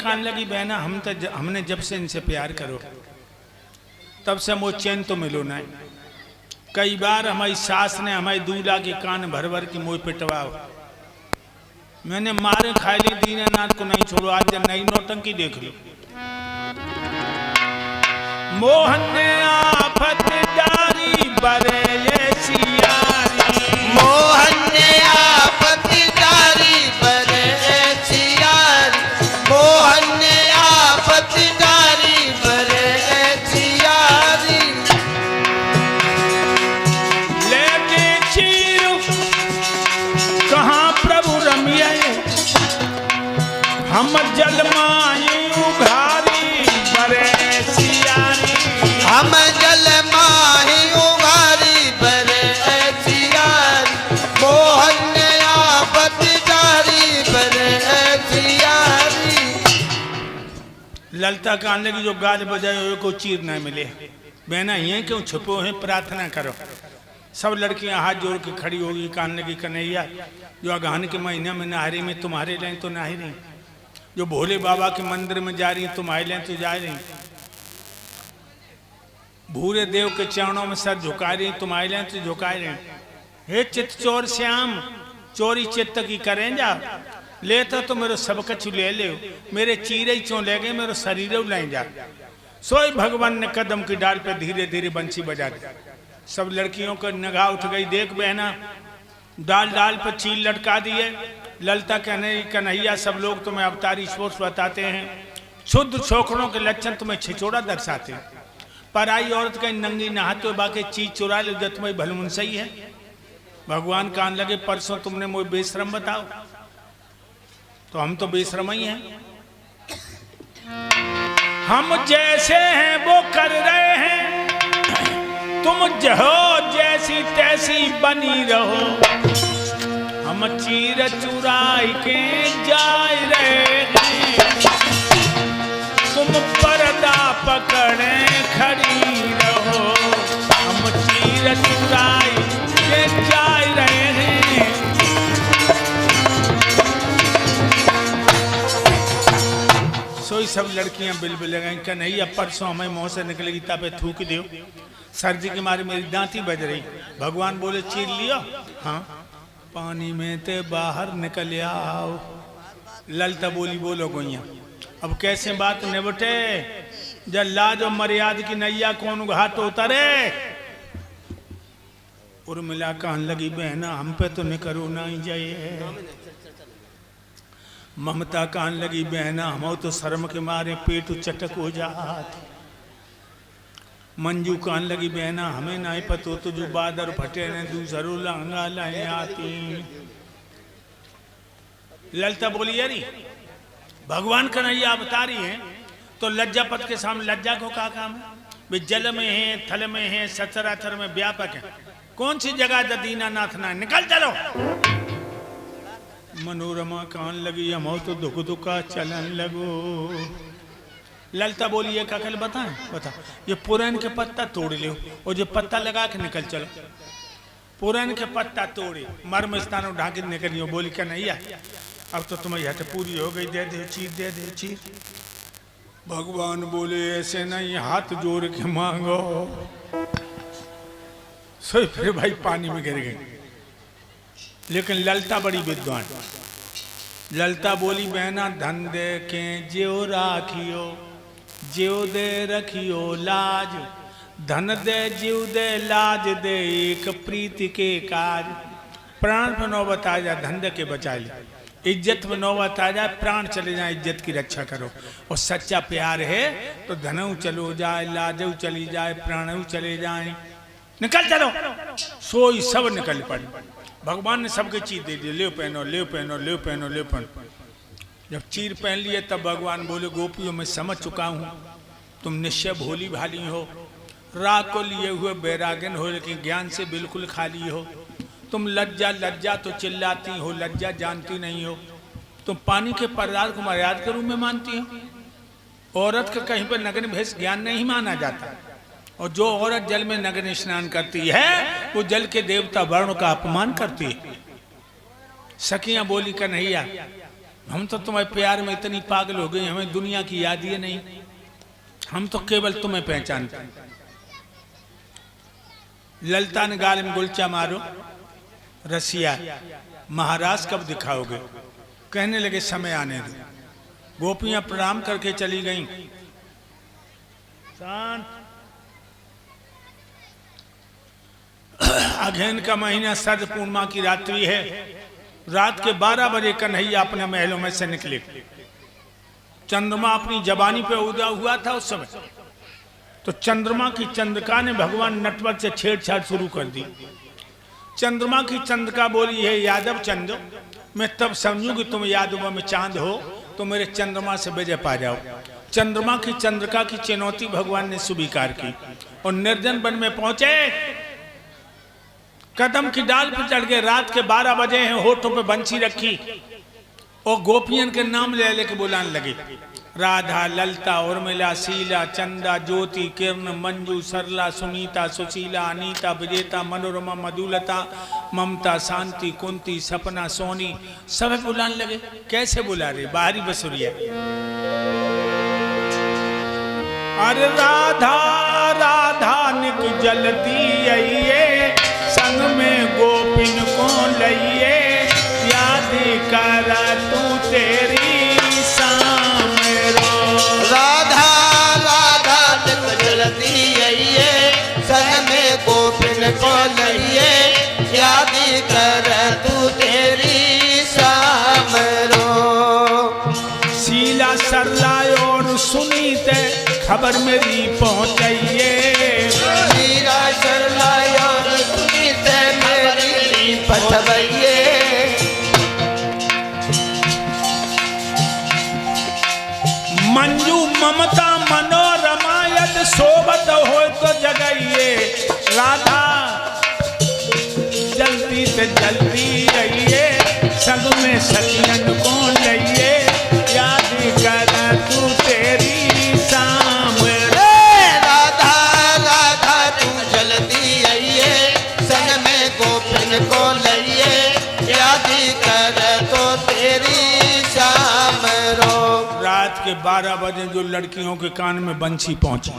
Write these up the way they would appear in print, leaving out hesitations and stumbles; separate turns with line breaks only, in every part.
कहने लगी बहना हमने जब से इनसे प्यार करो तब से वो चैन तो मिलो ना। कई बार हमारी सास ने हमारी दूल्हा के कान भर भर के मोह पिटवाओ, मैंने मारे खाए ली, दीनानाथ को नहीं छोड़ो। आज नई नौटंकी देख लो। मोहन ने आफत डारी बरे ये सियारी,
मोहन ने आफत डारी बरे ये सियारी, मोहन ने आफत डारी बरे ये सियारी।
लेके चीर कहाँ प्रभु रमिया, हम जलमाई उघारी बरे सियारी,
हम जल माही उघारी बरे सियारी, मोहन ने आफत डारी बरे सियारी।
ललता कहने लगी जो गाल बजाए को चीर ना मिले। बहना ये क्यों छुपो हैं, प्रार्थना करो। सब लड़कियां हाथ जोड़ के खड़ी होगी, कहने लगी कन्हैया जो अगहन के महीने में नहारी में तुम्हारे लें तो नहा रही, जो भोले बाबा के मंदिर में जा रही तुम्हारे लें तो जा रही, भूरे देव के चरणों में सर झुका रही तुम्हारे लें तो झुका रहे। हे चित्त चोर श्याम चोरी चित्त की करें जा, लेता तो मेरे सब कछु ले ले, मेरे चीरे चो ले गए मेरे शरीर ले जा। सोई भगवान ने कदम की डाल पे धीरे धीरे बंसी बजा दी। सब लड़कियों को निगाह उठ गई, देख बहना डाल डाल पर चील लटका दिए। ललता कहने कन्हैया सब लोग तुम्हें अवतारी ईश्वर बताते हैं, शुद्ध छोकरों के लक्षण तुम्हें छिचोड़ा दर्शाते हैं। पराई औरत का नंगी नहाते हो बाकी चीज चुरा ले, तुम्हें भलमुन सही है। भगवान कान लगे परसों तुमने मुझे बेशरम बताओ, तो हम तो बेशरम ही हैं। हम जैसे हैं वो कर रहे हैं, तुम जहो जैसी तैसी बनी रहो। हम चीर चुराई के जाए रहे हैं, तुम पर्दा पकड़े खड़ी रहो। हम चीर चुराई के जाए रहे हैं। सोई सब लड़कियां बिलबिल लगाई, कन्हैया परसों हमें मुंह से निकलेगी तापे थूक दो, सर्दी के मारे मेरी दांती बज रही। भगवान बोले चीर लियो, हाँ पानी में ते बाहर निकल आओ। ललता बोली बोलो गोइया अब कैसे बात निबटे, जब लाज और मर्याद की नैया कौन घाट उतरे। उर्मिला कहने लगी बहना हम पे तो निकरो ना ही जाए। ममता कहने लगी बहना हम तो शर्म के मारे पेट चटक हो जात। मंजू कहने लगी बहना हमें नहीं पतो तो जो बादर फटे ने दूसरो लहंगा लाए आती। ललता बोली अरे भगवान कन्हैया बता रही हैं तो लज्जापत के सामने लज्जा को क्या काम है। वे जल में है, थल में है, सचराचर में व्यापक है। कौन सी जगह दीनानाथ ना निकल चलो। मनोरमा कान लगी हम तो दुख दुखा चलन लगो। ललता बोली एक अकल बताएं, बता ये पुरान के पत्ता तोड़ लो और जो पत्ता लगा के निकल चलो। पुरान के पत्ता तोड़े मर्म स्थानों ढाके निकलियो। बोली का नहीं अब तो तुम्हारी हट पूरी हो गई, दे दे चीर, दे दे चीर। भगवान बोले ऐसे नहीं हाथ जोड़ के मांगो। सो फिर भाई पानी में गिर गई। लेकिन ललता बड़ी विद्वान। ललता बोली बहना धन दे के ज्यो राखियो, ज्यो दे रखियो लाज। धन दे जीव दे लाज दे एक प्रीति के काज। प्राण पर नौबत आ जाए धन दे के बचा ले, इज्जत में नौबत आ जाए प्राण चले जाए इज्जत की रक्षा करो। और सच्चा प्यार है तो धनऊ चलो जाए, लाजऊ चली जाए, प्राणऊ चले जाए। निकल चलो। सोई सब निकल पड़े। भगवान ने सबके चीज दे दी, ले पहनो ले पहनो ले पहनो ले पहनो। जब चीर पहन लिए तब भगवान बोले गोपियों में समझ चुका हूँ तुम निश्चय भोली भाली हो, राग को लिए हुए बैरागन हो लेकिन ज्ञान से बिल्कुल खाली हो। तुम लज्जा लज्जा तो चिल्लाती हो, लज्जा जानती नहीं हो। तुम पानी के पदार्थ को मर्यादा के रूप में मानती हो। औरत का कहीं पर नग्न भेष ज्ञान नहीं माना जाता। और जो औरत जल में नग्न स्नान करती है वो जल के देवता वर्ण का अपमान करती है। सखियां बोली कन्हैया हम तो तुम्हारे प्यार में इतनी पागल हो गई, हमें दुनिया की याद ही नहीं, हम तो केवल तुम्हें पहचानते। ललिता ने गाल में गुलचा मारो, रसिया महाराज कब दिखाओगे? कहने लगे समय आने दो। गोपियां प्रणाम करके चली गईं। शांत। अगहन का महीना शरद पूर्णिमा की रात्रि है। रात के 12 बजे कन्हैया अपने महलों में से निकले। चंद्रमा अपनी जवानी पे उदा हुआ था उस समय। तो चंद्रमा की चंद्रिका ने भगवान नटवर से छेड़छाड़ शुरू कर दी। चंद्रमा की चंद्रिका बोली, है यादव चंद्र, मैं तब समझूं कि तुम यादवों में चांद हो तो मेरे चंद्रमा से विजय पा जाओ। चंद्रमा की चंद्रिका की चुनौती भगवान ने स्वीकार की और निर्जन वन में पहुंचे। कदम की डाल पर चढ़ गए। रात के 12 बजे हैं, होठों पे बंसी रखी और गोपियन के नाम ले लेके बुलाने लगे। राधा, ललिता, उर्मिला, शीला, चंदा, ज्योति, किरण, मंजू, सरला, सुनीता, सुशीला, अनीता, विजेता, मनोरमा, मधुलता, ममता, शांति, कुंती, सपना, सोनी, सब बुलाने लगे। कैसे बुला रहे? बाहरी बसुरिया। अरे राधा राधा निक जलती आइए, संग में गोपिन को लइए, याद कर तू तेरी शाम रो।
राधा राधा निक जलती आइए, संग में गोपिन को लइए, याद कर तू तेरी शाम रो।
शीला, सरला और सुनीत खबर मेरी पहुंचाइए।
शीला, सरला और सुनीत मेरी पठवइए।
मंजू, ममता, मनोरमा यद सोबत हो तो जगाइए। राधा जल्दी से जल्दी आइए, संग में सखियन को लइए, याद कर तू तेरी शाम रे।
राधा राधा तू जल्दी आइए, संग में गोपिन को लइए, याद कर तो तेरी शाम रो।
रात के 12 बजे जो लड़कियों के कान में बंसी पहुंची,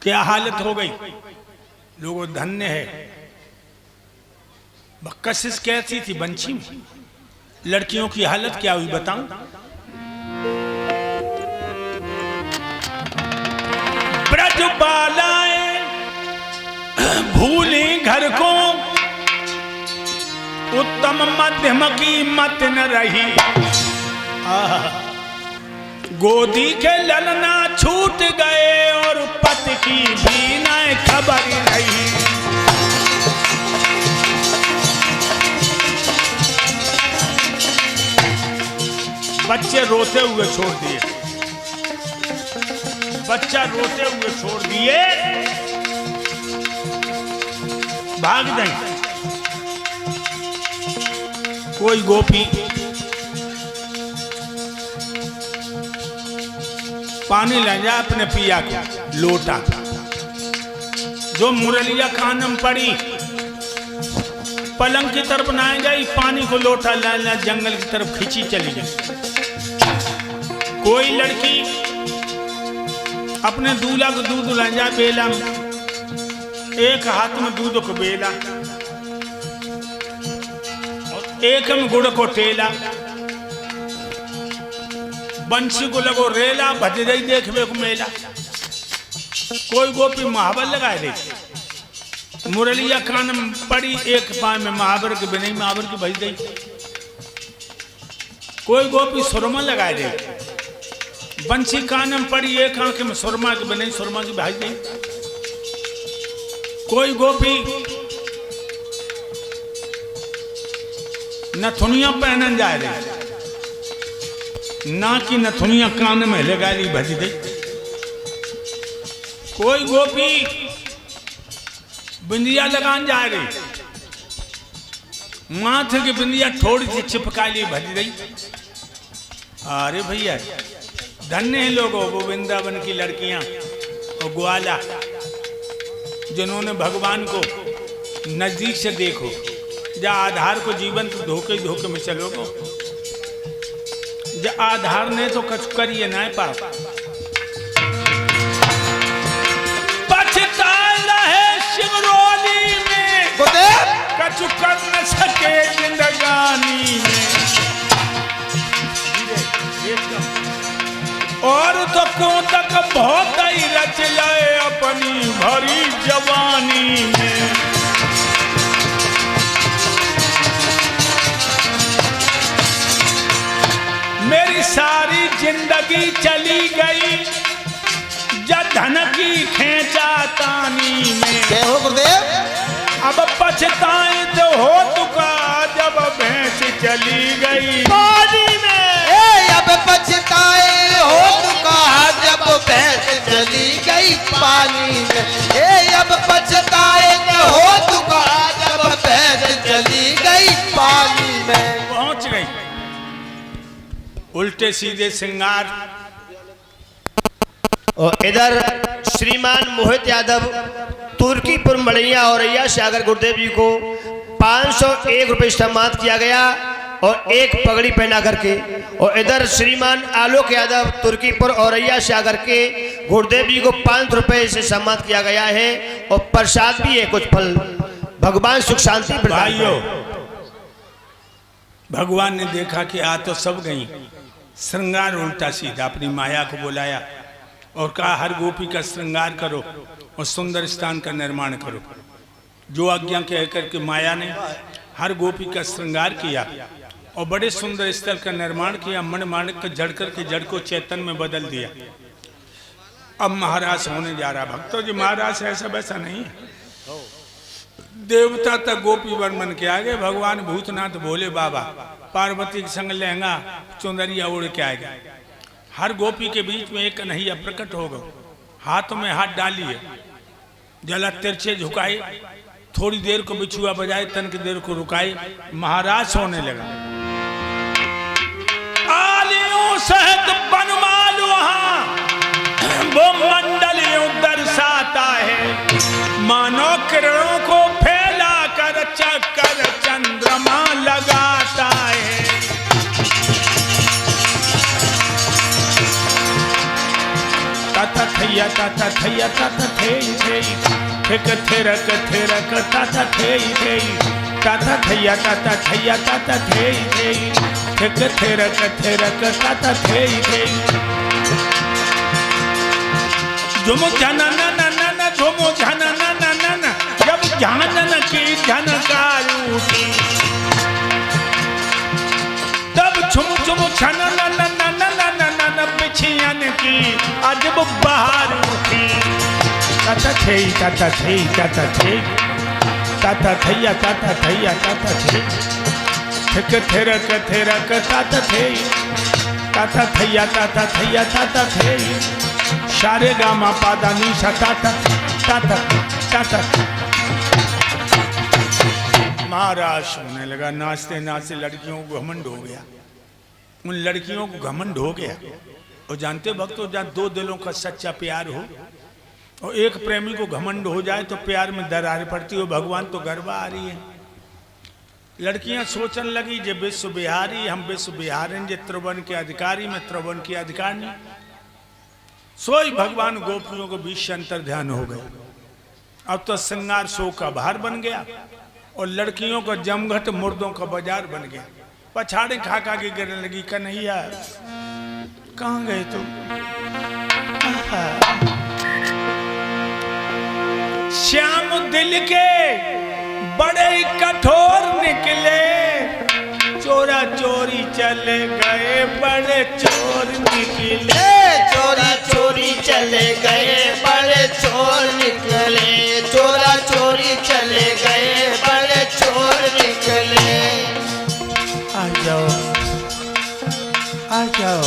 क्या हालत हो गई। लोगों धन्य है। कशिश कैसी थी बंसी में, लड़कियों की हालत क्या हुई बताऊं। ब्रज बालाएं भूली घर को, उत्तम मध्यम की मत न रही। गोदी के ललना छूट गए और पति की भी न खबर नहीं। बच्चे रोते हुए छोड़ दिए, बच्चा रोते हुए छोड़ दिए, भाग गई। कोई गोपी पानी ले जा अपने पिया को लोटा, जो मुरलिया खानम पड़ी पलंग की तरफ ना गई, पानी को लोटा लाना जंगल की तरफ खींची चली गई। कोई लड़की अपने दूल्हा को दूध ला जा बेला में, एक हाथ में दूध को बेला और एक में गुड़ को टेला, बंशी को लगो रेला, भज गई देखबे को मेला। कोई गोपी महावर लगाए दे, मुरलिया कान में पड़ी, एक पाए में महावर के बिना महावर की भज गई। कोई गोपी सुरमा लगाए दे, बंशी कान में पड़ी, एक आंख में सुरमा के बिना सुरमा की भज गई। कोई गोपी नथुनिया पहनन जाए दे, ना की नथुनिया कान में लगा ली भज गई। कोई गोपी बिंदिया लगान जा रही, माथे की बिंदिया थोड़ी सी चिपका ली भज गई। अरे भैया धन्य है लोगों वो वृंदावन की लड़कियां और ग्वाला, जिन्होंने भगवान को नजदीक से देखो। जा आधार को जीवन तो धोखे धोखे में चलोगे। जो आधार ने तो कछ करिए ना पाप पछताए रहे शिवरोली में
गुरुदेव
कछु कर न सके जिंदगानी में और तो को तक बहुत ही रच लाए अपनी भरी जवानी में मेरी सारी जिंदगी चली गई जब धन की खेचा तानी में।
जय हो गुरुदेव।
अब पछताए तो हो तुका जब भैंस चली गई
पानी में। अब पछताए हो तुका जब भैंस चली गई पानी में। अब पछताए हो तुका जब भैंस चली गई पानी में।
पहुंच गई उल्टे सीधे श्रृंगार।
और इधर श्रीमान मोहित यादव तुर्कीपुर मड़ैया औरैया सागर गुरुदेव जी को 501 रुपये सम्मानित किया गया और एक पगड़ी पहना करके। और इधर श्रीमान आलोक यादव तुर्कीपुर औरैया सागर के गुरुदेव जी को 5 रुपये से सम्मानित किया गया है और प्रसाद भी है कुछ फल। भगवान सुख शांति प्रदान करें।
भगवान ने देखा कि आ तो सब गई, श्रृंगार उल्टा सीधा अपनी माया को बुलाया और कहा हर गोपी का श्रृंगार करो और सुंदर स्थान का निर्माण करो। जो आज्ञा कह करके माया ने हर गोपी का श्रृंगार किया और बड़े सुंदर स्थल का निर्माण किया। मन माणिक को जड़ करके जड़ को चैतन्य में बदल दिया। अब महाराज होने जा रहा। भक्तों जी महाराज ऐसा वैसा नहीं है। देवता तक गोपी वन मन के आगे। भगवान भूतनाथ भोले बाबा पार्वती के संग लहंगा चुंदरिया उड़ के आएगा। हर गोपी के बीच में एक कन्हैया प्रकट होगा। हाथ में हाथ डालिए, जला तिरछे झुकाए, थोड़ी देर को बिछुआ बजाए, तन की देर को रुकाए। महाराज होने लगा। आलियों सहित बनमाल वहां वो मंडल यूं दर्शाता है। मानो किरणों को फैला कर चक्कर चंद्रमा लगाता है। तथा थैया तथा थैया तथा थेई थेई थिक थिरक थिरक तथा थेई थेई तथा थैया तथा थैया तथा थेई थेई थिक थिरक थिरक तथा थेई थेई झुमु झनन नन झुमु झनन नन जब झानन की झनकार उठी तब छुम छुम छनन नन नन पिछियन की अजब बहार उठी। तथा थेई तथा थेई तथा थेई तथा थैया तथा थैया तथा थेई थिक थिरक थिरक तथा थेई तथा थैया तथा थैया तथा थेई सारे गामा पादा नीसा तथा तथा तथा। महाराज होने लगा। नाचते नाचते लड़कियों को घमंड हो गया। उन लड़कियों को घमंड हो गया। और जानते भक्तों, जहाँ दो दिलों का सच्चा प्यार हो और एक प्रेमी को घमंड हो जाए तो प्यार में दरार पड़ती हो। भगवान तो गरबा आ रही है। लड़कियां सोचने लगी जे विश्व बिहारी हम विश्व बिहारी जे त्रिभुवन के अधिकारी में त्रिभुवन की अधिकारी। सोई भगवान गोपियों को बीच अंतर ध्यान हो गए। अब तो श्रृंगार शो का भार बन गया और लड़कियों का जमघट मुर्दों का बाजार बन गया। पछाड़े खा खा के गिरने लगी। कन्हैया कहाँ गए तुम? श्याम दिल के बड़े कठोर निकले, चोरा चोरी चले गए बड़े चोर निकले।
चोरा चोरी चले गए बड़े चोर निकले। चोरा चोरी चले गए बड़े चोर निकले।
आ जाओ आ जाओ।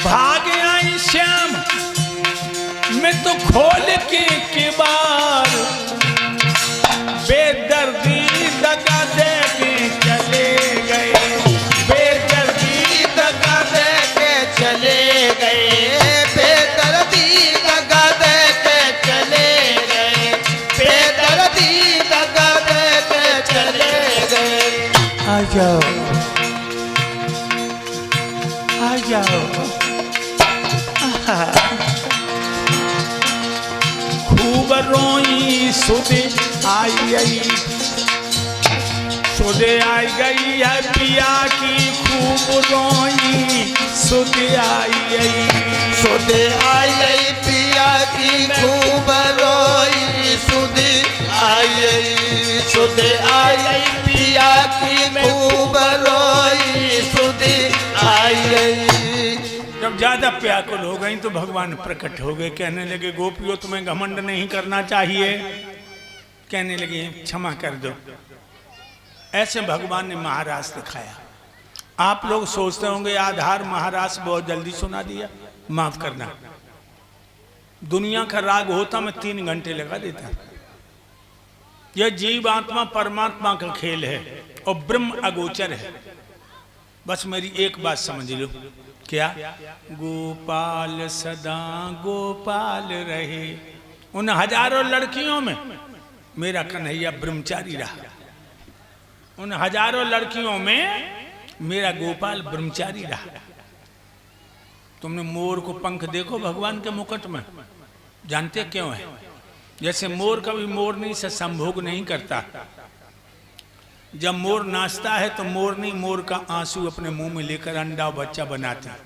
भाग आई श्याम मैं तो खोल के किबार, बेदर्दी दगा दे के चले गए। बेदर्दी
दगा दे के चले गए। बेदर्दी दगा दे के चले गए। बेदर्दी
आ जाओ आ जाओ। खूब रोई सुध आई सुध आई गई है पिया की, खूब रोई सुध आई
सुध आई पिया की, खूब रोई सुध आई। सुध आई पिया की, खूब रोई सुध आई।
जब ज्यादा व्याकुल हो गई तो भगवान प्रकट हो गए, कहने लगे गोपियों तुम्हें घमंड नहीं करना चाहिए। कहने लगे क्षमा कर दो। ऐसे भगवान ने महारास दिखाया। आप लोग सोचते होंगे आधार महारास बहुत जल्दी सुना दिया, माफ करना। दुनिया का राग होता मैं 3 घंटे लगा देता। यह जीव आत्मा परमात्मा का खेल है और ब्रह्म अगोचर है। बस मेरी एक बात समझ लो, क्या? गोपाल सदा गोपाल रहे। उन हजारों लड़कियों में मेरा कन्हैया ब्रह्मचारी रहा। उन हजारों लड़कियों में मेरा गोपाल ब्रह्मचारी रहा। तुमने मोर को पंख देखो भगवान के मुकुट में, जानते क्यों है? जैसे मोर कभी मोरनी से संभोग नहीं करता। जब मोर नाचता है तो मोरनी मोर का आंसू अपने मुंह में लेकर अंडा और बच्चा बनाता है।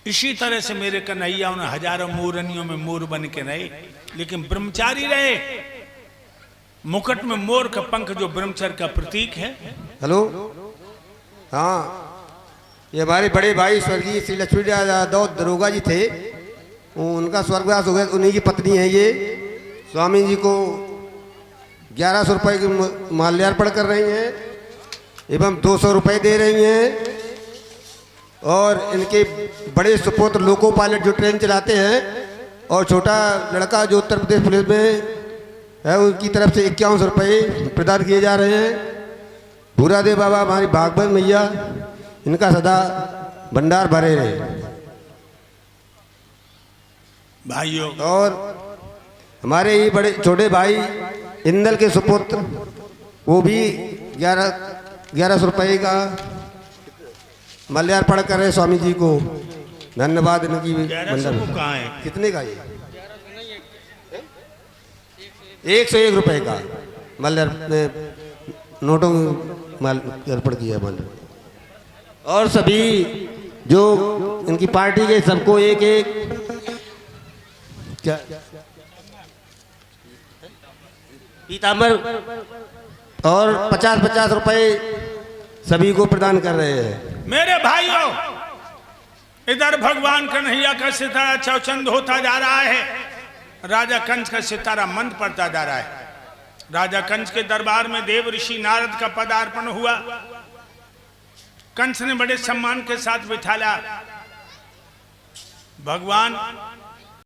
इसी तरह से मेरे कन्हैया उन हजारों मोरनियों में मोर बन के रहे, लेकिन ब्रह्मचारी रहे। मुकुट में मोर का पंख जो ब्रह्मचर्य का प्रतीक है।
हेलो, हाँ, ये हमारे बड़े भाई स्वर्गीय श्री लक्ष्मी यादव दरोगा जी थे, उनका स्वर्गवास हो गया। उन्हीं की पत्नी है ये। स्वामी जी को 1100 रुपये की माल्यार्पण कर रही हैं एवं 200 रुपये दे रही हैं। और इनके बड़े सुपुत्र लोको पायलट जो ट्रेन चलाते हैं, और छोटा लड़का जो उत्तर प्रदेश पुलिस में है, उनकी तरफ से 51 रुपये प्रदान किए जा रहे हैं। भूरादेव बाबा हमारी भागवत मैया, इनका सदा भंडार भरे रहे।
भाइयों,
और हमारे ये बड़े छोटे भाई इंदल के सुपुत्र, वो भी 1100 रुपये का माल्यार्पण कर रहे स्वामी जी को। धन्यवाद इनकी।
1100 को कहाँ है?
कितने का ये? 101 रुपये का माल्यार्पण, नोटों माल्यार्पण किया माल्यार्पण। और सभी जो इनकी पार्टी के सबको एक क्या पीताम्बर और 50-50 रुपए सभी को प्रदान कर रहे हैं।
मेरे भाइयों, इधर भगवान कन्हैया का सितारा चौचंद होता जा रहा है, राजा कंस का सितारा मंद पड़ता जा रहा है। राजा कंस के दरबार में देव ऋषि नारद का पदार्पण हुआ। कंस ने बड़े सम्मान के साथ बिठाला। भगवान